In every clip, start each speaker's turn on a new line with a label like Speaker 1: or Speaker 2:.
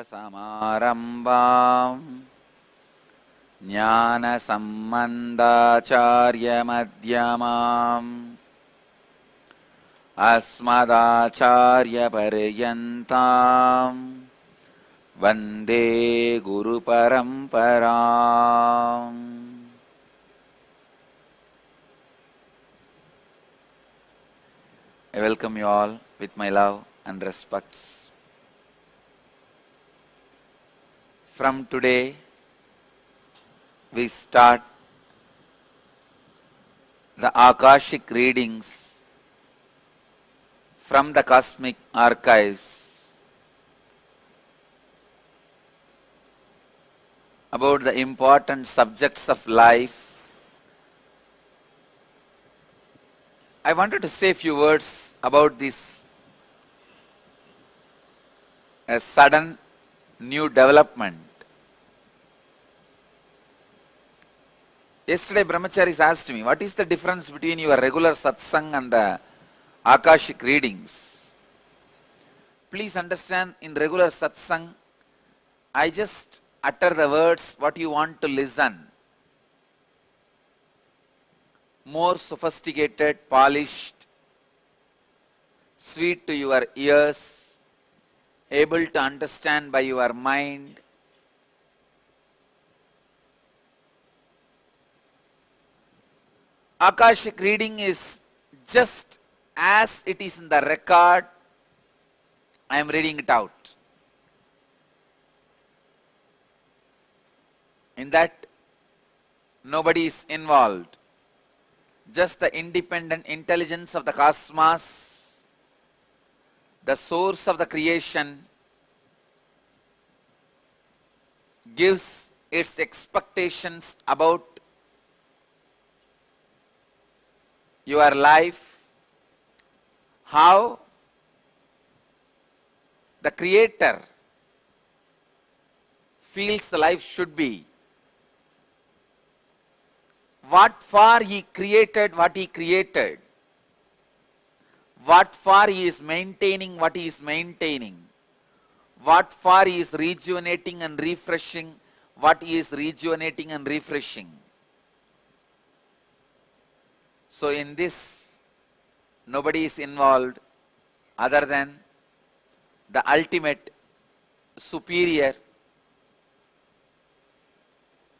Speaker 1: Samarambam Jnana Sambandacharya Madhyamam Asmadacharya Paryantam Vande Guru Paramparam. I welcome you all with my love and respects. From today, we start the Akashic Readings from the Cosmic Archives about the important subjects of life. I wanted to say a few words about this a sudden new development. Yesterday Brahmacharis asked me, what is the difference between your regular satsang and the Akashic readings? Please understand, in regular satsang, I just utter the words what you want to listen. More sophisticated, polished, sweet to your ears, able to understand by your mind. Akashic reading is just as it is in the record, I am reading it out. In that, nobody is involved. Just the independent intelligence of the cosmos, the source of the creation, gives its expectations about your life, how the Creator feels the life should be, what for He created what He created, what for He is maintaining what He is maintaining, what for He is rejuvenating and refreshing what He is rejuvenating and refreshing. So in this, nobody is involved other than the ultimate, superior,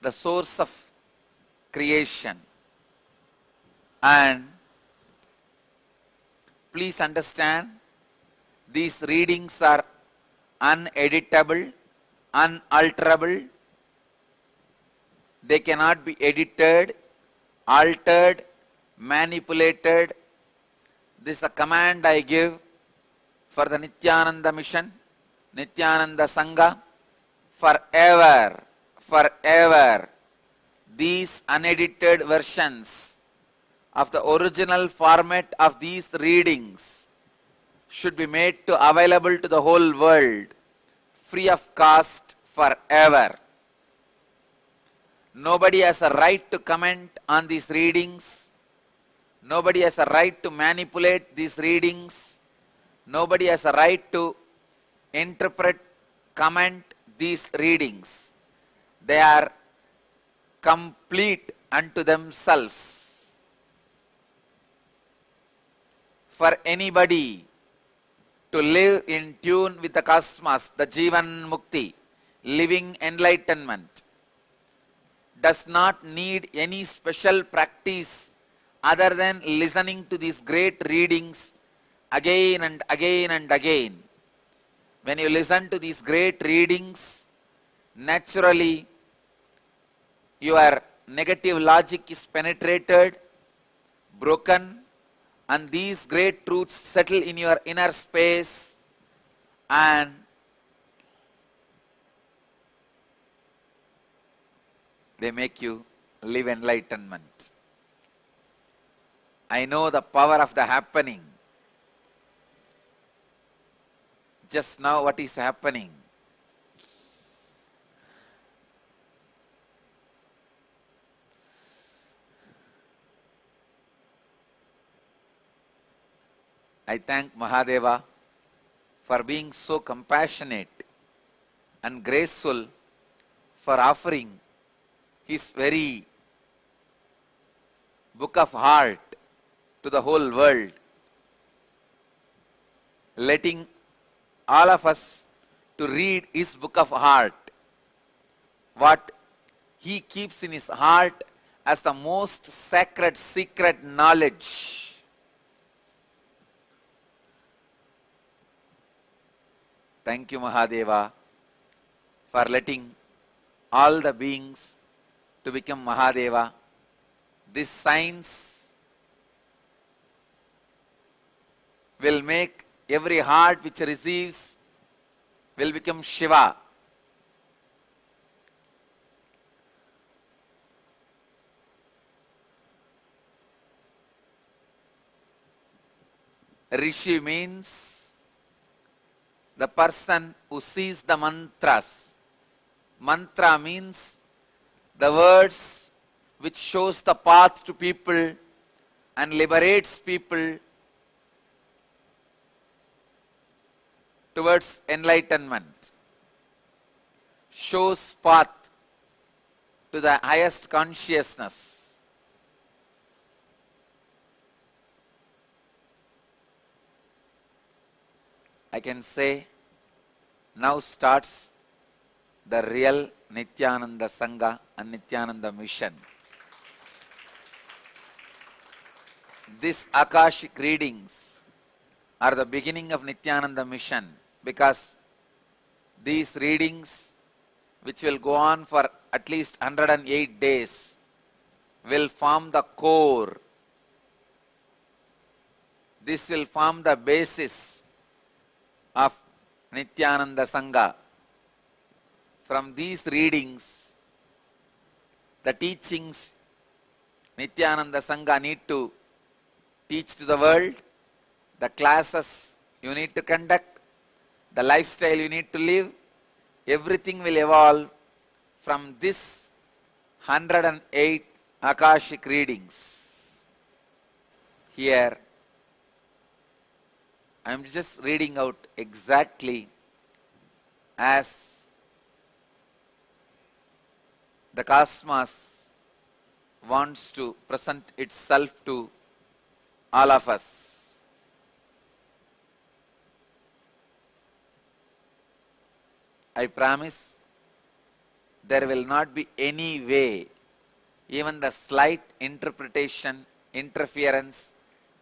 Speaker 1: the source of creation. And please understand, these readings are uneditable, unalterable. They cannot be edited, altered, manipulated. This is a command I give for the Nithyananda mission, Nithyananda Sangha, forever, forever. These unedited versions of the original format of these readings should be made to available to the whole world, free of cost, forever. Nobody has a right to comment on these readings. Nobody has a right to manipulate these readings. Nobody has a right to interpret, comment these readings. They are complete unto themselves. For anybody to live in tune with the cosmos, the Jivan Mukti, living enlightenment, does not need any special practice other than listening to these great readings again and again and again. When you listen to these great readings, naturally your negative logic is penetrated, broken, and these great truths settle in your inner space, and they make you live enlightenment. I know the power of the happening. Just now what is happening? I thank Mahadeva for being so compassionate and graceful for offering his very book of heart to the whole world, letting all of us to read his book of heart, what he keeps in his heart as the most sacred secret knowledge. Thank you, Mahadeva, for letting all the beings to become Mahadeva. This science will make every heart which receives will become Shiva. Rishi means the person who sees the mantras. Mantra means the words which shows the path to people and liberates people towards enlightenment, shows path to the highest consciousness. I can say now starts the real Nithyananda Sangha and Nithyananda mission. These Akashic readings are the beginning of Nithyananda mission, because these readings, which will go on for at least 108 days, will form the core. This will form the basis of Nithyananda Sangha. From these readings, the teachings Nithyananda Sangha need to teach to the world, the classes you need to conduct, the lifestyle you need to live, everything will evolve from this 108 Akashic readings. Here, I am just reading out exactly as the cosmos wants to present itself to all of us. I promise there will not be any way, even the slight interpretation, interference,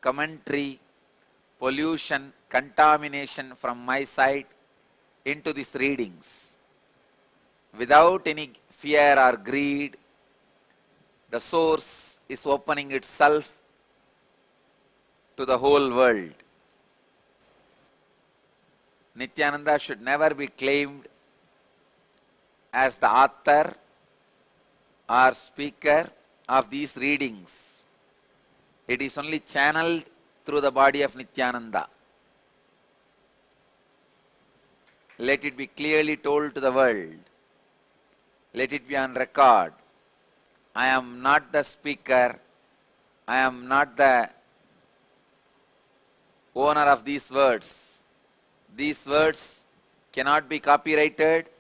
Speaker 1: commentary, pollution, contamination from my side into these readings. Without any fear or greed, the source is opening itself to the whole world. Nithyananda should never be claimed as the author or speaker of these readings. It is only channeled through the body of Nithyananda. Let it be clearly told to the world. Let it be on record. I am not the speaker. I am not the owner of these words. These words cannot be copyrighted.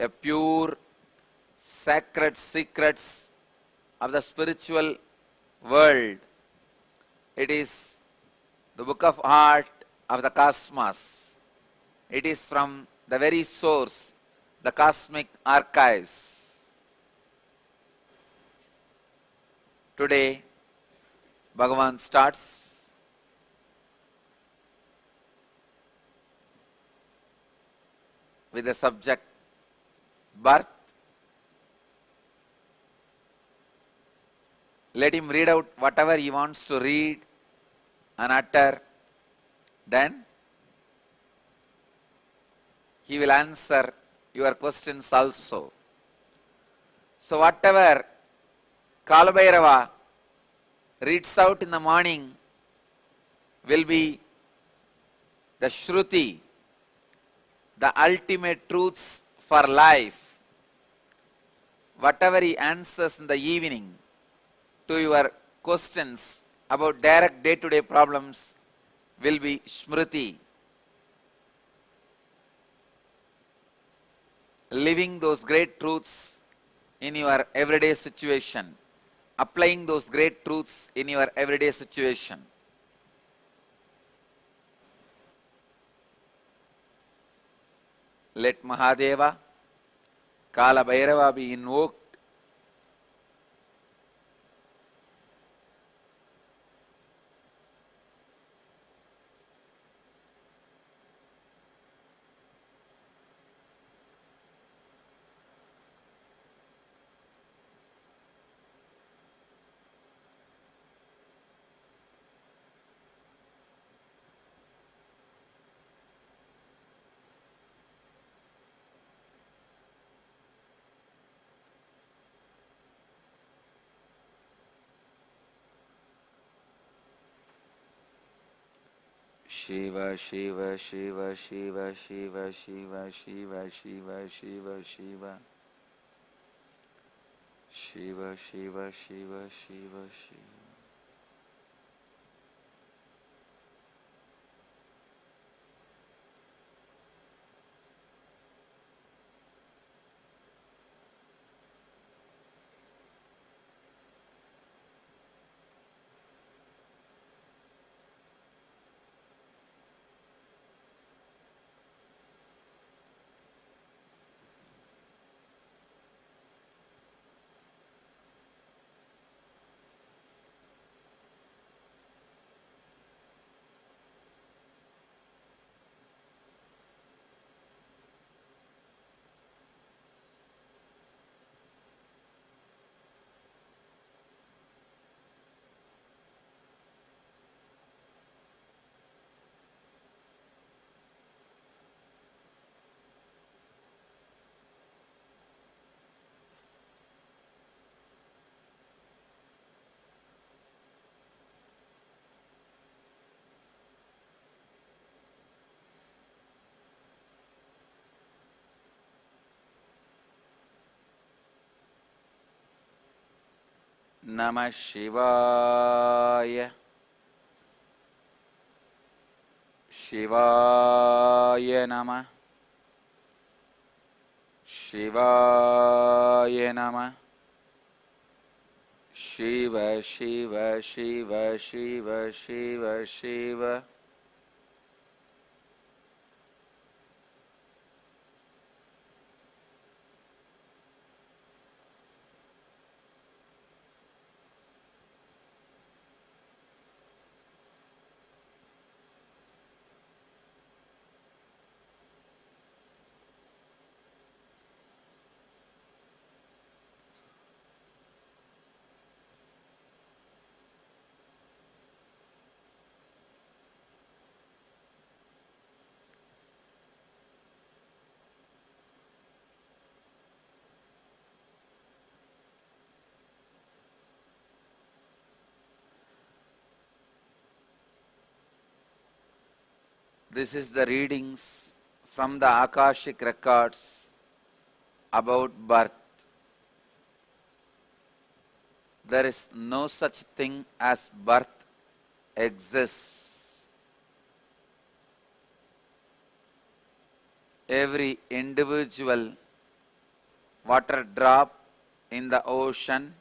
Speaker 1: A pure, sacred secrets of the spiritual world. It is the book of heart of the cosmos. It is from the very source, the cosmic archives. Today, Bhagavan starts with the subject birth. Let him read out whatever he wants to read and utter. Then he will answer your questions also. So whatever Kalabhairava reads out in the morning will be the Shruti, the ultimate truths for life. Whatever he answers in the evening to your questions about direct day-to-day problems will be Smriti. living those great truths in your everyday situation, applying those great truths in your everyday situation. Let Mahadeva, Kalabhairava be invoked. Shiva, Shiva, Shiva, Shiva, Shiva, Shiva, Shiva, Shiva, Shiva, Shiva. Shiva, Shiva, Shiva, Shiva, Shiva. Namah Shivaya. Shivaya Namah. Shivaya Namah. Shiva, Shiva, Shiva, Shiva, Shiva, Shiva. This is the readings from the Akashic records about birth. There is no such thing as birth exists. Every individual water drop in the ocean,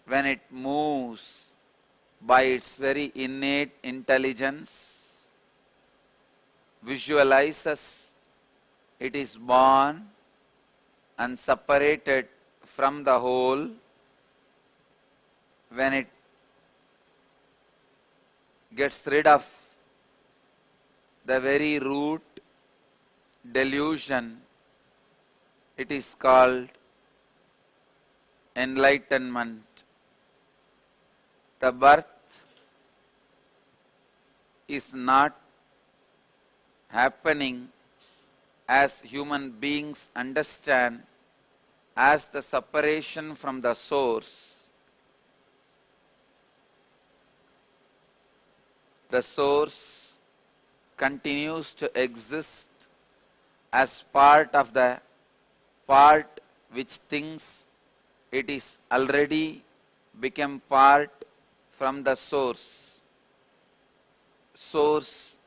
Speaker 1: when it moves by its very innate intelligence, visualizes it is born and separated from the whole. When it gets rid of the very root delusion, it is called enlightenment. The birth is not happening as human beings understand as the separation from the source. The source continues to exist as part of the part which thinks it is already become part from the source. Source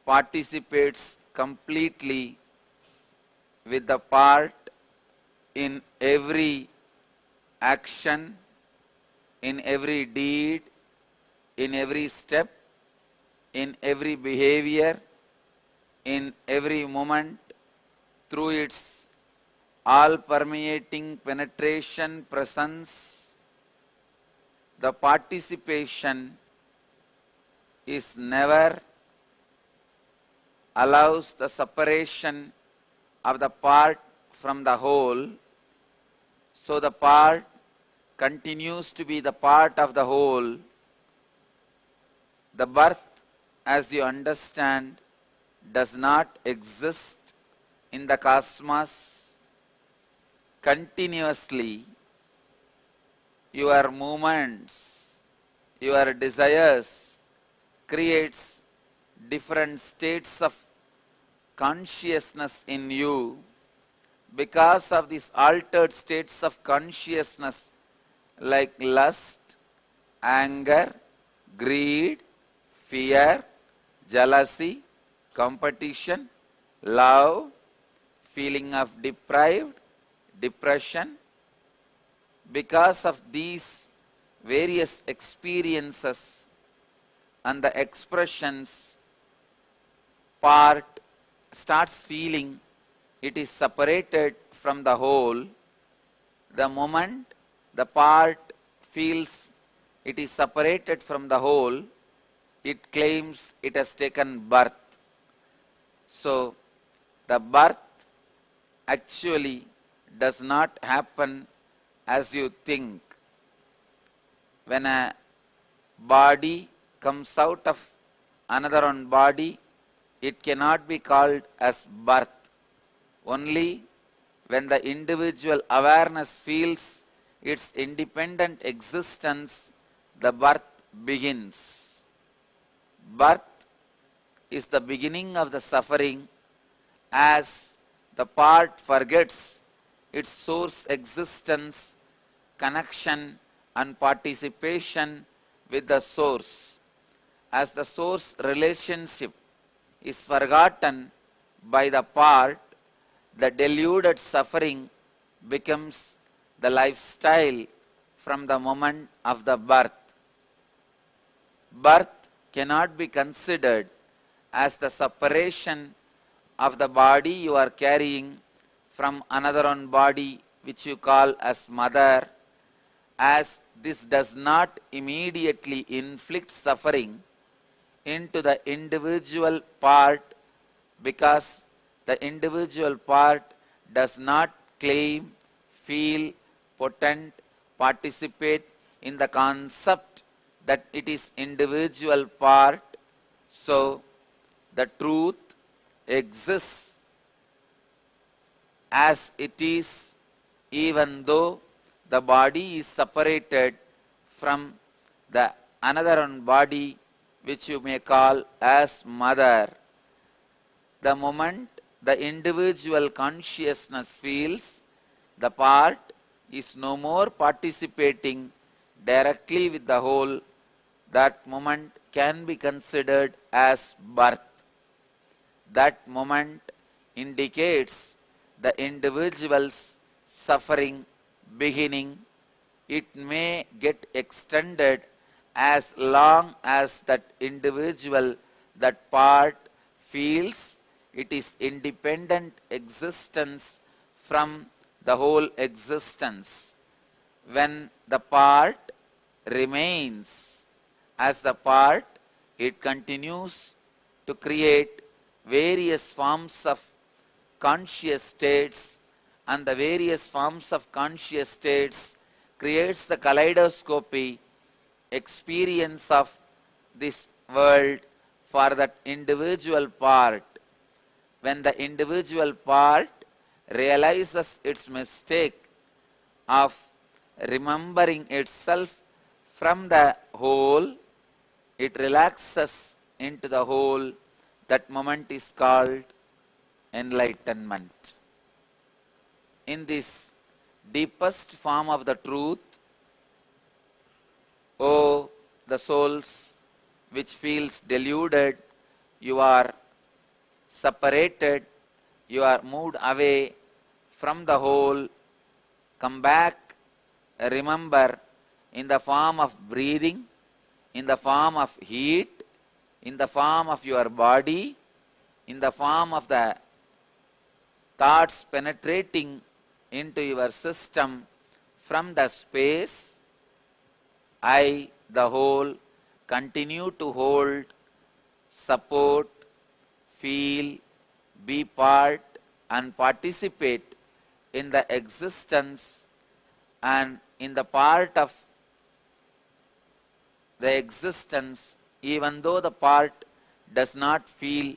Speaker 1: participates completely with the part in every action, in every deed, in every step, in every behavior, in every moment, through its all-permeating penetration presence. The participation is never allows the separation of the part from the whole, so the part continues to be the part of the whole. The birth, as you understand, does not exist in the cosmos. Continuously, your movements, your desires creates different states of consciousness in you. Because of these altered states of consciousness like lust, anger, greed, fear, jealousy, competition, love, feeling of deprived, depression, because of these various experiences and the expressions, part starts feeling it is separated from the whole. The moment the part feels it is separated from the whole, it claims it has taken birth. So, the birth actually does not happen as you think. When a body comes out of another one body, it cannot be called as birth. Only when the individual awareness feels its independent existence, the birth begins. Birth is the beginning of the suffering, as the part forgets its source existence, connection and participation with the source. As the source relationship is forgotten by the part, the deluded suffering becomes the lifestyle from the moment of the birth. Birth cannot be considered as the separation of the body you are carrying from another one body which you call as mother, as this does not immediately inflict suffering into the individual part, because the individual part does not claim, feel, potent, participate in the concept that it is individual part. So, the truth exists as it is, even though the body is separated from the another one body which you may call as mother. The moment the individual consciousness feels the part is no more participating directly with the whole, that moment can be considered as birth. That moment indicates the individual's suffering beginning. It may get extended as long as that individual, that part, feels it is independent existence from the whole existence. When the part remains as the part, it continues to create various forms of conscious states, and the various forms of conscious states creates the kaleidoscopic experience of this world for that individual part. When the individual part realizes its mistake of remembering itself from the whole, it relaxes into the whole. That moment is called enlightenment. In this deepest form of the truth, O the souls which feels deluded, you are separated, you are moved away from the whole, come back, remember, in the form of breathing, in the form of heat, in the form of your body, in the form of the thoughts penetrating into your system from the space. I, the whole, continue to hold, support, feel, be part and participate in the existence and in the part of the existence, even though the part does not feel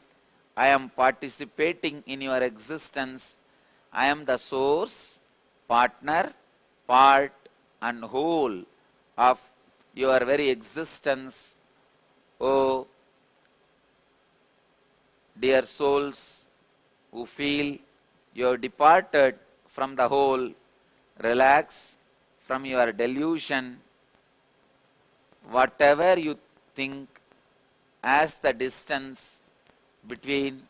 Speaker 1: I am participating in your existence. I am the source, partner, part and whole of your very existence. Oh, dear souls who feel you have departed from the whole, relax from your delusion. Whatever you think as the distance between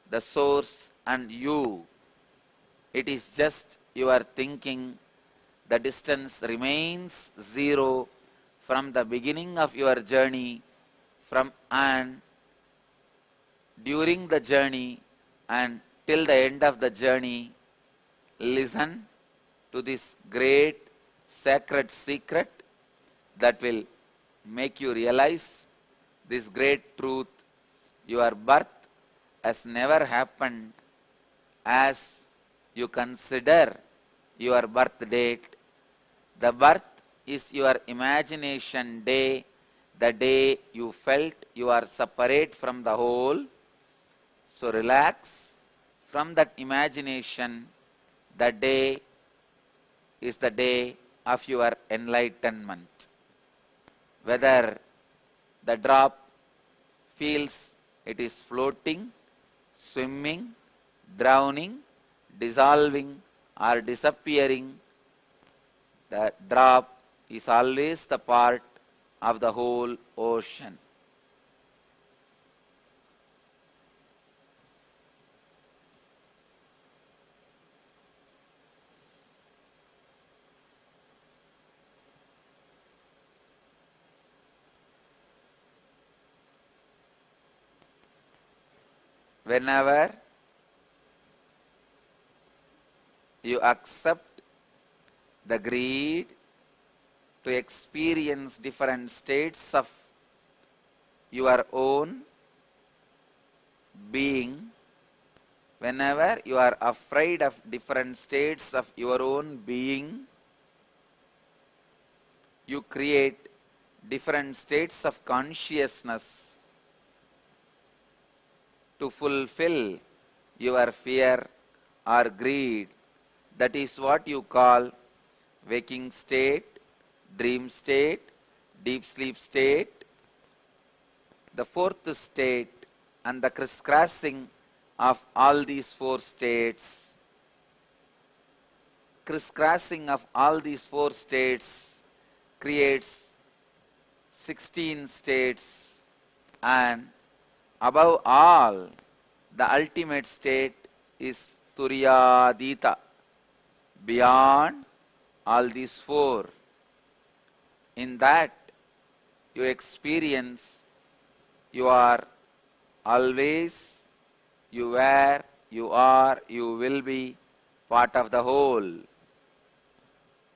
Speaker 1: the source and you, it is just your thinking. The distance remains zero from the beginning of your journey, from and during the journey and till the end of the journey. Listen to this great sacred secret that will make you realize this great truth. Your birth has never happened as you consider your birth date. The birth is your imagination day, the day you felt you are separate from the whole. So relax from that imagination. The day is the day of your enlightenment. Whether the drop feels it is floating, swimming, drowning, dissolving or disappearing, the drop is always the part of the whole ocean. Whenever you accept the greed to experience different states of your own being, whenever you are afraid of different states of your own being, you create different states of consciousness to fulfill your fear or greed. That is what you call waking state, dream state, deep sleep state, the fourth state, and the crisscrossing of all these four states. Crisscrossing of all these four states creates 16 states, and above all, the ultimate state is Turyadita, beyond all these four. In that you experience you are always, you were, you are, you will be part of the whole.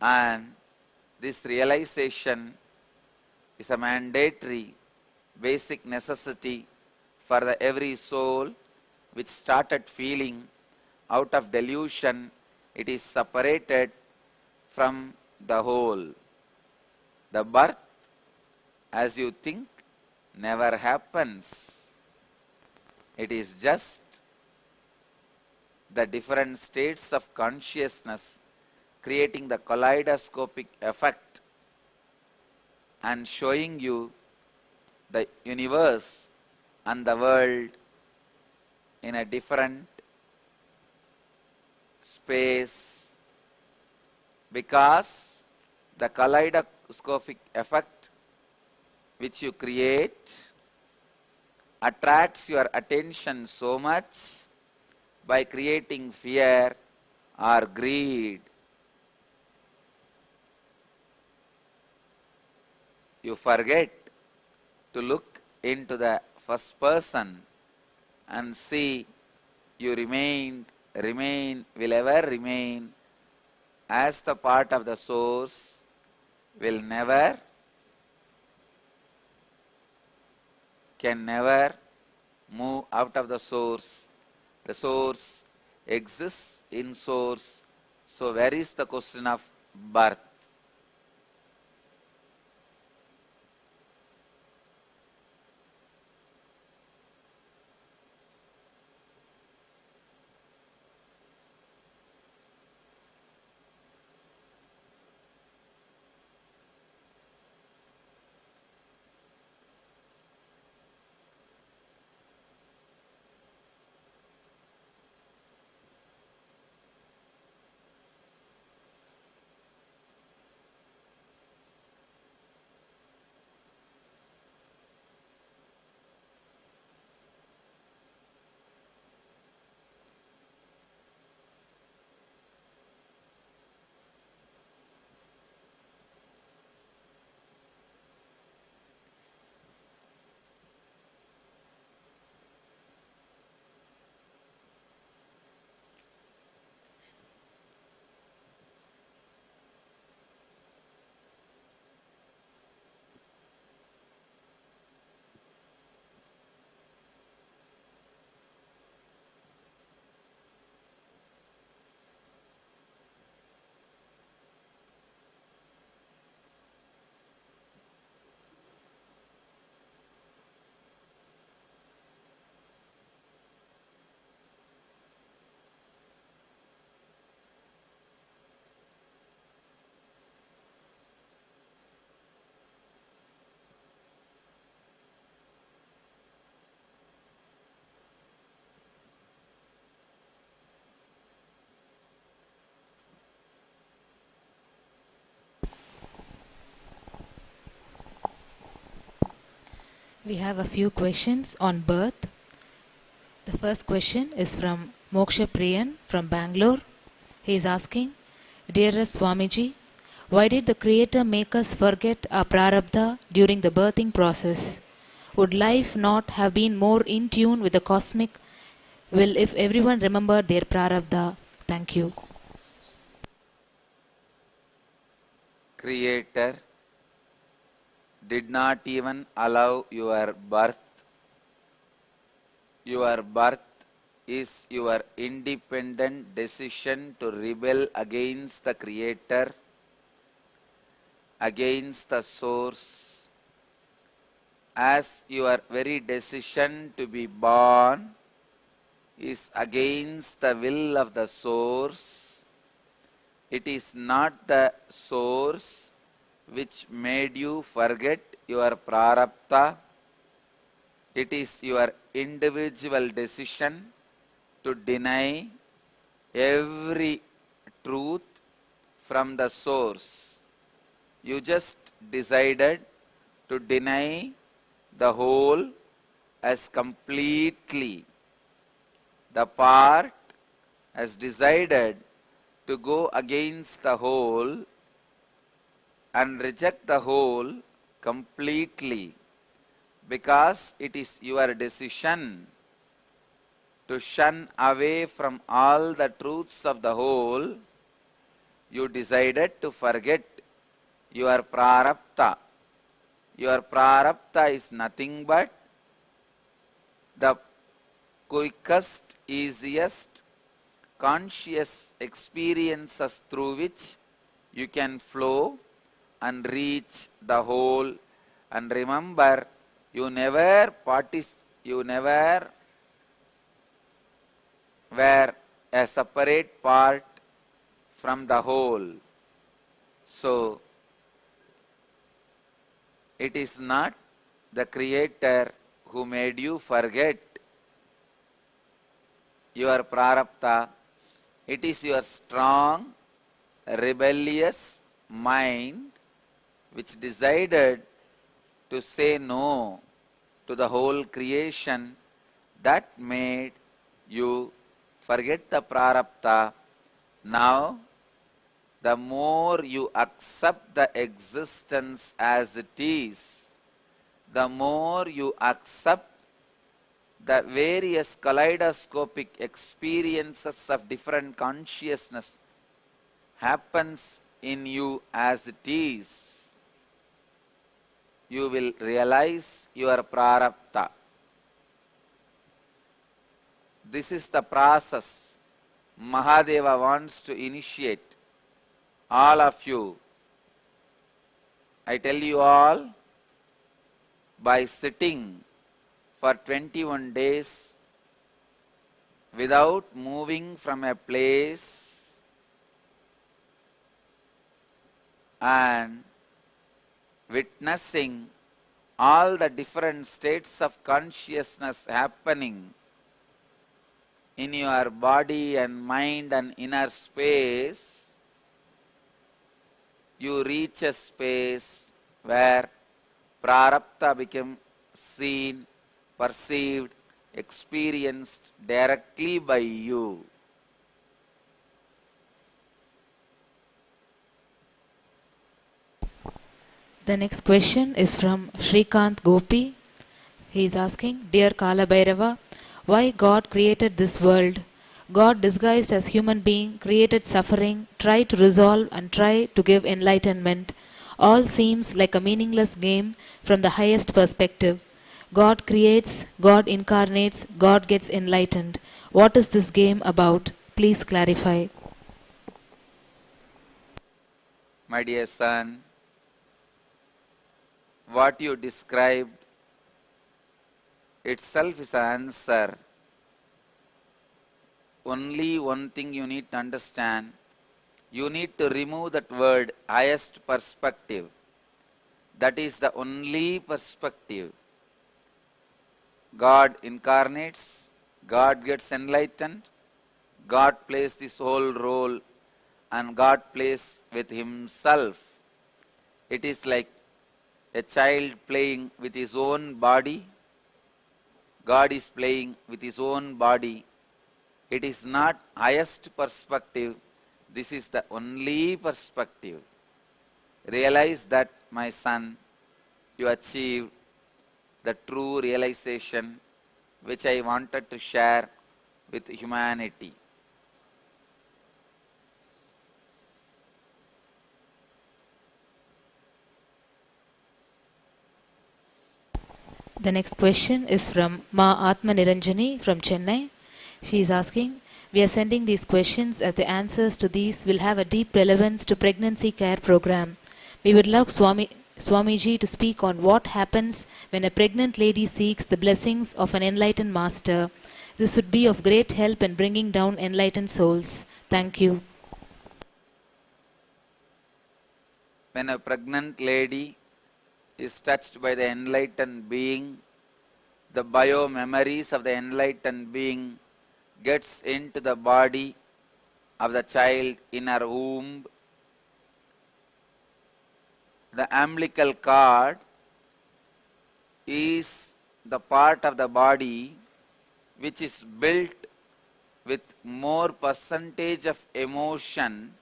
Speaker 1: And this realization is a mandatory basic necessity for the every soul which started feeling out of delusion it is separated from the whole. The birth, as you think, never happens. It is just the different states of consciousness creating the kaleidoscopic effect and showing you the universe and the world in a different space, because the kaleidoscopic effect which you create attracts your attention so much by creating fear or greed. You forget to look into the first person and see you will ever remain as the part of the source, can never move out of the source. The source exists in source. So where is the question of birth?
Speaker 2: We have a few questions on birth. The first question is from Moksha Priyan from Bangalore. He is asking, Dearest Swamiji, why did the Creator make us forget our prarabdha during the birthing process? Would life not have been more in tune with the cosmic will if everyone remembered their prarabdha? Thank you.
Speaker 1: Creator did not even allow your birth. Your birth is your independent decision to rebel against the Creator, against the source, as your very decision to be born is against the will of the source. It is not the source which made you forget your prarabdha. It is your individual decision to deny every truth from the source. You just decided to deny the whole as completely. The part has decided to go against the whole and reject the whole completely, because it is your decision to shun away from all the truths of the whole. You decided to forget your prarabdha. Your prarabdha is nothing but the quickest, easiest, conscious experiences through which you can flow and reach the whole. And remember, you never were a separate part from the whole. So, it is not the Creator who made you forget your prarabdha. It is your strong, rebellious mind which decided to say no to the whole creation, that made you forget the prarabdha Now, the more you accept the existence as it is, the more you accept the various kaleidoscopic experiences of different consciousness happens in you as it is, you will realize your prarabdha. This is the process Mahadeva wants to initiate all of you. I tell you all, by sitting for 21 days without moving from a place and witnessing all the different states of consciousness happening in your body and mind and inner space, you reach a space where prarabdha becomes seen, perceived, experienced directly by you.
Speaker 2: The next question is from Shrikant Gopi. He is asking, Dear Kalabhairava, why God created this world? God disguised as human being, created suffering, tried to resolve and try to give enlightenment. All seems like a meaningless game from the highest perspective. God creates, God incarnates, God gets enlightened. What is this game about? Please clarify.
Speaker 1: My dear son, what you described itself is an answer. Only one thing you need to understand. You need to remove that word, highest perspective. That is the only perspective. God incarnates, God gets enlightened, God plays this whole role, and God plays with himself. It is like a child playing with his own body. God is playing with his own body. It is not highest perspective. This is the only perspective. Realize that, my son, you achieved the true realization which I wanted to share with humanity.
Speaker 2: The next question is from Ma Atma Niranjani from Chennai. She is asking, we are sending these questions as the answers to these will have a deep relevance to pregnancy care program. We would love Swamiji to speak on what happens when a pregnant lady seeks the blessings of an enlightened master. This would be of great help in bringing down enlightened souls. Thank you.
Speaker 1: When a pregnant lady is touched by the enlightened being, the bio-memories of the enlightened being gets into the body of the child in her womb. The umbilical cord is the part of the body which is built with more percentage of emotion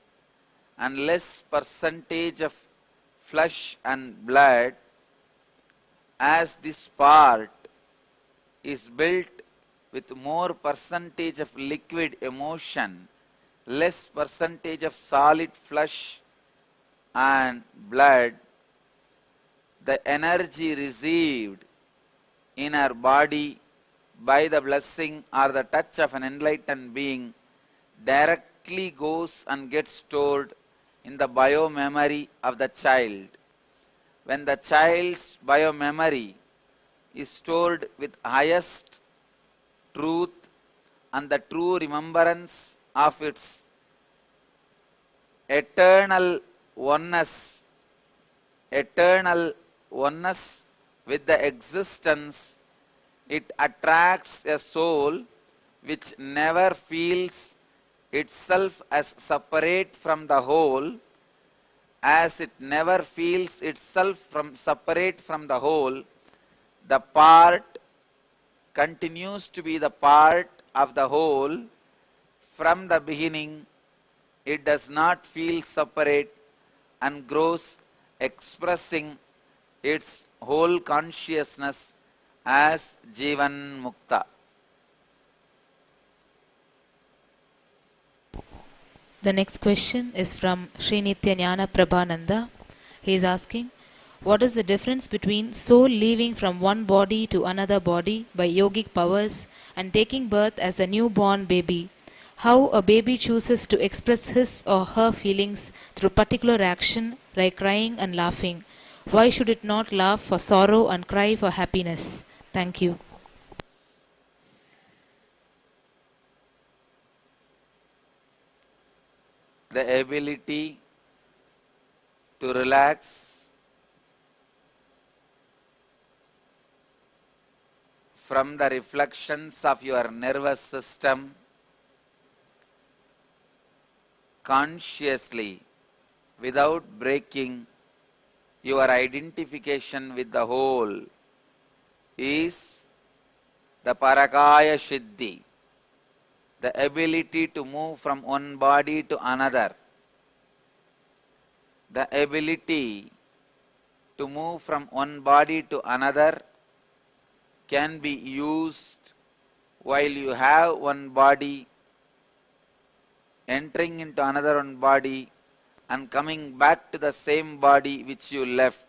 Speaker 1: and less percentage of flesh and blood. As this part is built with more percentage of liquid emotion, less percentage of solid flesh and blood, the energy received in our body by the blessing or the touch of an enlightened being directly goes and gets stored in the bio-memory of the child. When the child's bio-memory is stored with highest truth and the true remembrance of its eternal oneness with the existence, it attracts a soul which never feels itself as separate from the whole. As it never feels itself separate from the whole, the part continues to be the part of the whole from the beginning it does not feel separate and grows, expressing its whole consciousness as Jivan Mukta.
Speaker 2: The next question is from Sri Nithyananda Prabhananda. He is asking, what is the difference between soul leaving from one body to another body by yogic powers and taking birth as a newborn baby? How a baby chooses to express his or her feelings through particular action like crying and laughing. Why should it not laugh for sorrow and cry for happiness? Thank you.
Speaker 1: The ability to relax from the reflections of your nervous system consciously without breaking your identification with the whole is the Parakaya Siddhi, the ability to move from one body to another. The ability to move from one body to another can be used while you have one body, entering into another one body and coming back to the same body which you left.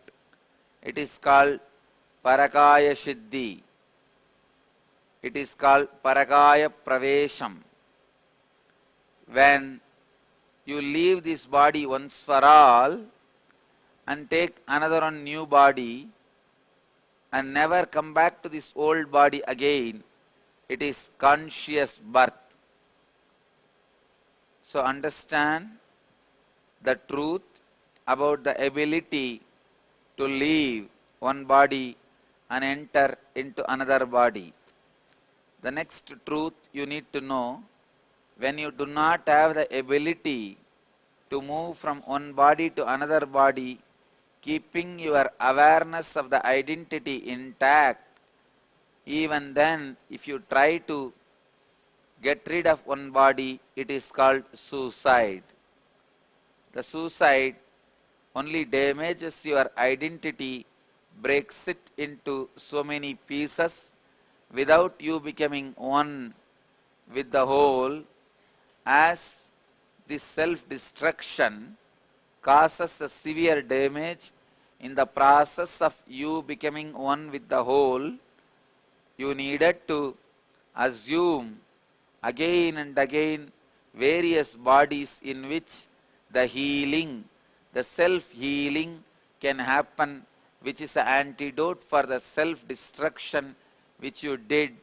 Speaker 1: It is called Parakaya Siddhi. It is called Parakaya Pravesham. When you leave this body once for all and take another one new body and never come back to this old body again, it is conscious birth. So understand the truth about the ability to leave one body and enter into another body. The next truth you need to know, when you do not have the ability to move from one body to another body, keeping your awareness of the identity intact, even then if you try to get rid of one body, it is called suicide. The suicide only damages your identity, breaks it into so many pieces without you becoming one with the whole, as this self-destruction causes a severe damage in the process of you becoming one with the whole. You needed to assume again and again various bodies in which the healing, the self-healing can happen, which is an antidote for the self-destruction which you did.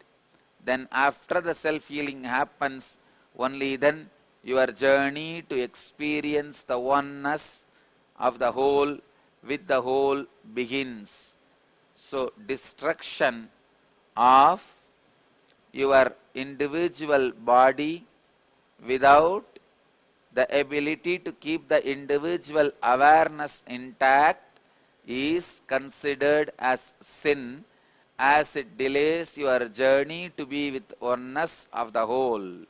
Speaker 1: Then after the self-healing happens, only then your journey to experience the oneness of the whole with the whole begins. So destruction of your individual body without the ability to keep the individual awareness intact is considered as sin, as it delays your journey to be with oneness of the whole.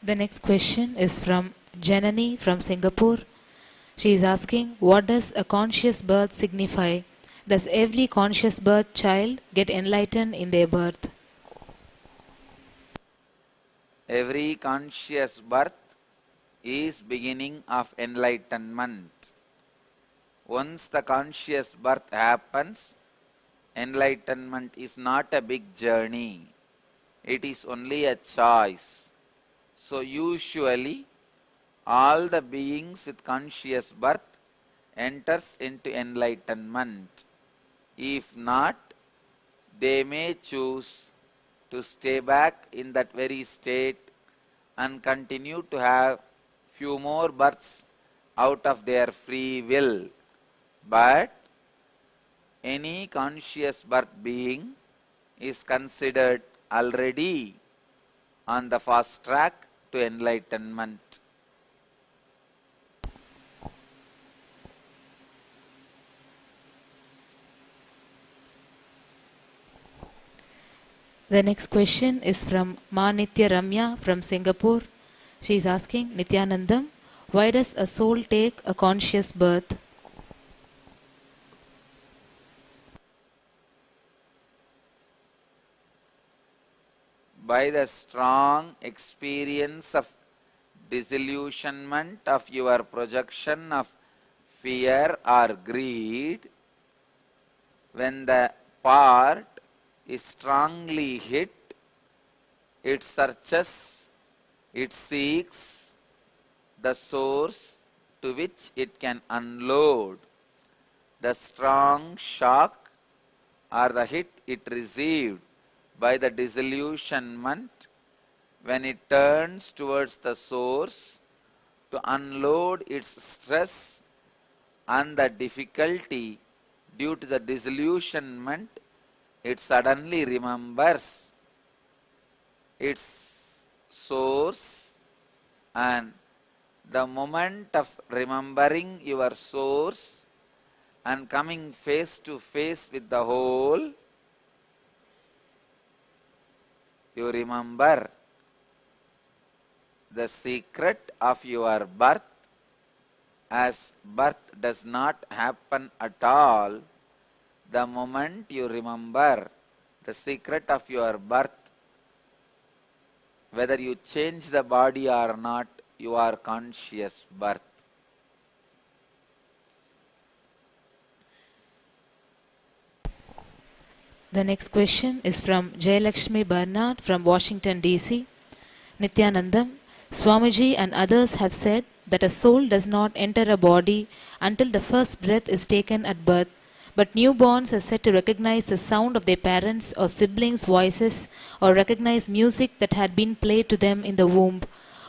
Speaker 2: The next question is from Janani from Singapore. She is asking, what does a conscious birth signify? Does every conscious birth child get enlightened in their birth?
Speaker 1: Every conscious birth is beginning of enlightenment. Once the conscious birth happens, enlightenment is not a big journey. It is only a choice. So usually all the beings with conscious birth enters into enlightenment. If not, they may choose to stay back in that very state and continue to have few more births out of their free will. But any conscious birth being is considered already on the fast track to enlightenment.
Speaker 2: The next question is from Nitya Ramya from Singapore. She is asking, Nithyanandam, why does a soul take a conscious birth?
Speaker 1: By the strong experience of disillusionment of your projection of fear or greed, when the part is strongly hit, it searches, it seeks the source to which it can unload the strong shock or the hit it received by the disillusionment. When it turns towards the source to unload its stress and the difficulty due to the disillusionment, it suddenly remembers its source, and the moment of remembering your source and coming face to face with the whole, you remember the secret of your birth, as birth does not happen at all. The moment you remember the secret of your birth, whether you change the body or not, you are conscious birth.
Speaker 2: The next question is from Jayalakshmi Bernard from Washington DC. Nithyanandam, Swamiji and others have said that a soul does not enter a body until the first breath is taken at birth, but newborns are said to recognize the sound of their parents' or siblings' voices or recognize music that had been played to them in the womb.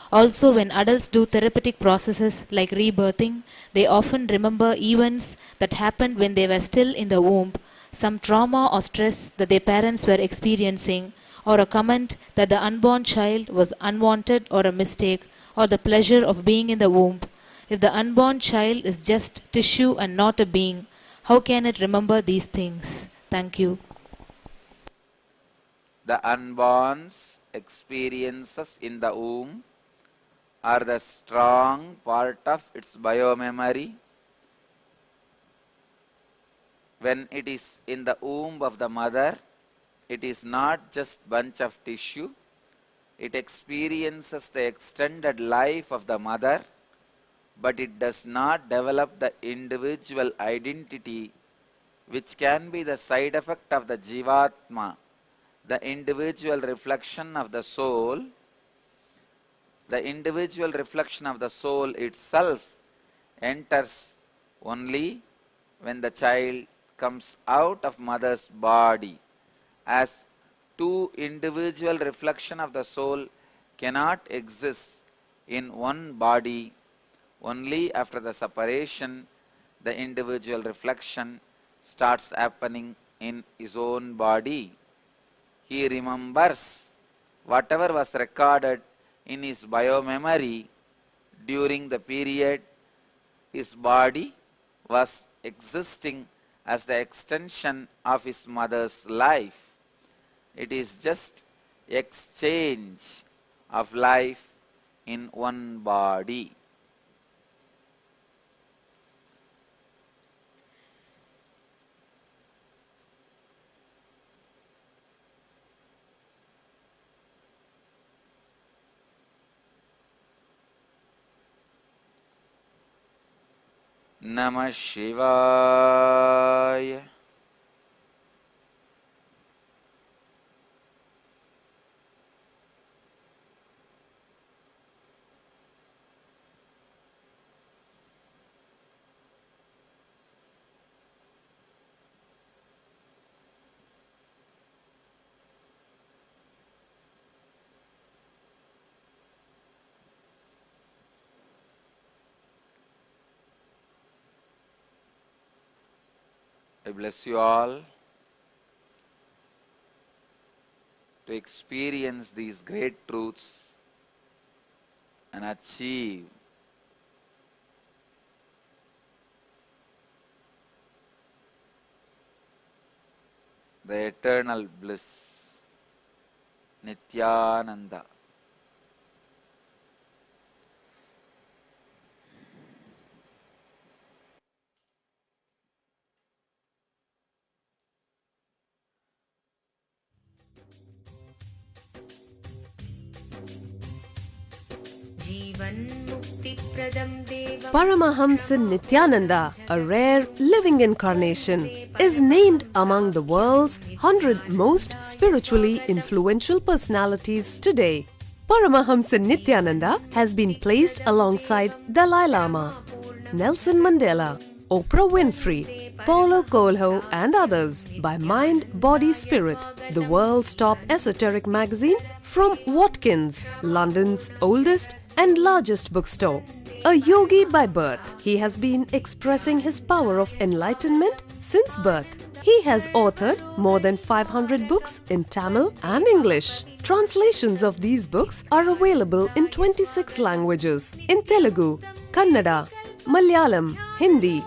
Speaker 2: Also, when adults do therapeutic processes like rebirthing, they often remember events that happened when they were still in the womb, some trauma or stress that their parents were experiencing, or a comment that the unborn child was unwanted or a mistake, or the pleasure of being in the womb. If the unborn child is just tissue and not a being, how can it remember these things? Thank you.
Speaker 1: The unborn's experiences in the womb are the strong part of its biomemory. When it is in the womb of the mother, it is not just bunch of tissue. It experiences the extended life of the mother, but it does not develop the individual identity, which can be the side effect of the Jivatma, the individual reflection of the soul. The individual reflection of the soul itself enters only when the child comes out of mother's body, as two individual reflection of the soul cannot exist in one body. Only after the separation, the individual reflection starts happening in his own body. He remembers whatever was recorded in his biomemory during the period his body was existing as the extension of his mother's life. It is just exchange of life in one body. Namah Shivaya. I bless you all to experience these great truths and achieve the eternal bliss. Nithyananda.
Speaker 3: Paramahamsa Nithyananda, a rare living incarnation, is named among the world's 100 most spiritually influential personalities today. Paramahamsa Nithyananda has been placed alongside Dalai Lama, Nelson Mandela, Oprah Winfrey, Paulo Coelho and others by Mind, Body, Spirit, the world's top esoteric magazine from Watkins, London's oldest and largest bookstore. A yogi by birth, he has been expressing his power of enlightenment since birth. He has authored more than 500 books in Tamil and English. Translations of these books are available in 26 languages in Telugu, Kannada, Malayalam, Hindi,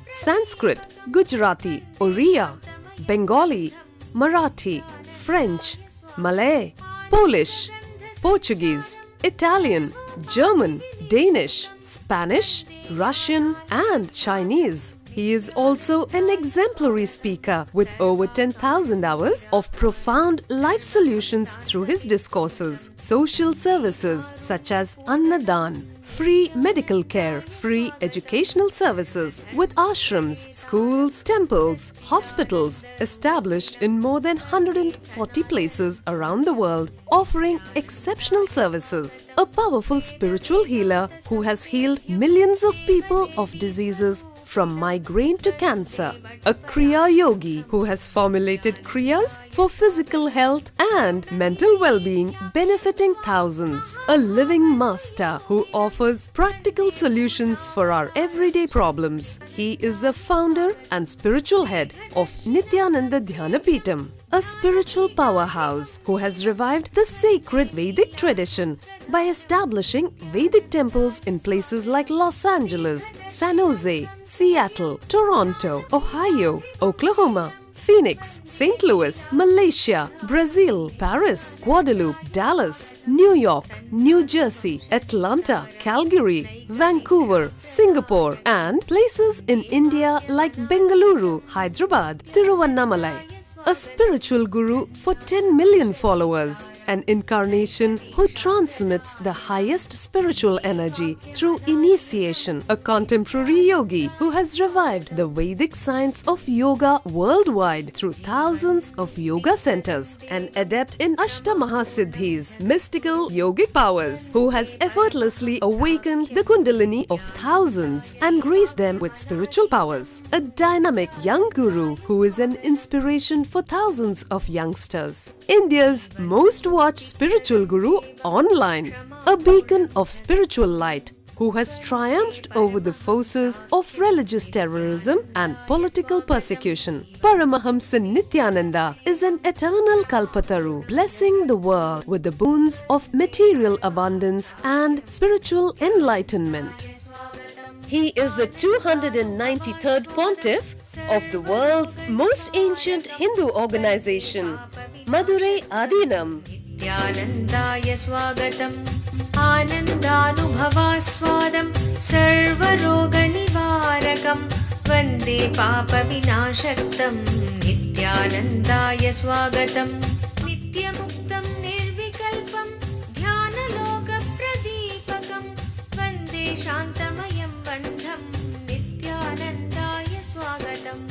Speaker 3: Sanskrit, Gujarati, Oriya, Bengali, Marathi, French, Malay, Polish, Portuguese, Italian, German, Danish, Spanish, Russian and Chinese. He is also an exemplary speaker with over 10,000 hours of profound life solutions through his discourses. Social services such as Annadan, free medical care, free educational services with ashrams, schools, temples, hospitals established in more than 140 places around the world, offering exceptional services. A powerful spiritual healer who has healed millions of people of diseases from migraine to cancer. A Kriya Yogi who has formulated Kriyas for physical health and mental well-being, benefiting thousands. A living master who offers practical solutions for our everyday problems. He is the founder and spiritual head of Nithyananda Dhyanapitham, a spiritual powerhouse who has revived the sacred Vedic tradition by establishing Vedic temples in places like Los Angeles, San Jose, Seattle, Toronto, Ohio, Oklahoma, Phoenix, St. Louis, Malaysia, Brazil, Paris, Guadeloupe, Dallas, New York, New Jersey, Atlanta, Calgary, Vancouver, Singapore, and places in India like Bengaluru, Hyderabad, Tiruvannamalai. A spiritual guru for 10 million followers, an incarnation who transmits the highest spiritual energy through initiation, a contemporary yogi who has revived the Vedic science of yoga worldwide through thousands of yoga centers, an adept in Ashtamahasiddhis, mystical yogic powers, who has effortlessly awakened the Kundalini of thousands and graced them with spiritual powers, a dynamic young guru who is an inspiration for thousands of youngsters, India's most watched spiritual guru online, a beacon of spiritual light who has triumphed over the forces of religious terrorism and political persecution. Paramahamsa Nithyananda is an eternal Kalpataru, blessing the world with the boons of material abundance and spiritual enlightenment. He is the 293rd Pontiff of the world's most ancient Hindu organization, Madurai Adinam.
Speaker 4: Nithyanandaya swagatam, anandanubhavaswadam, sarvaroga nivarakam, vande papa vinashaktam. Nithyanandaya swagatam, nityamuktam nirvikalpam, dhyanaloka pradipakam, vande shantamayam bandham. Nithyanandaya swagatam.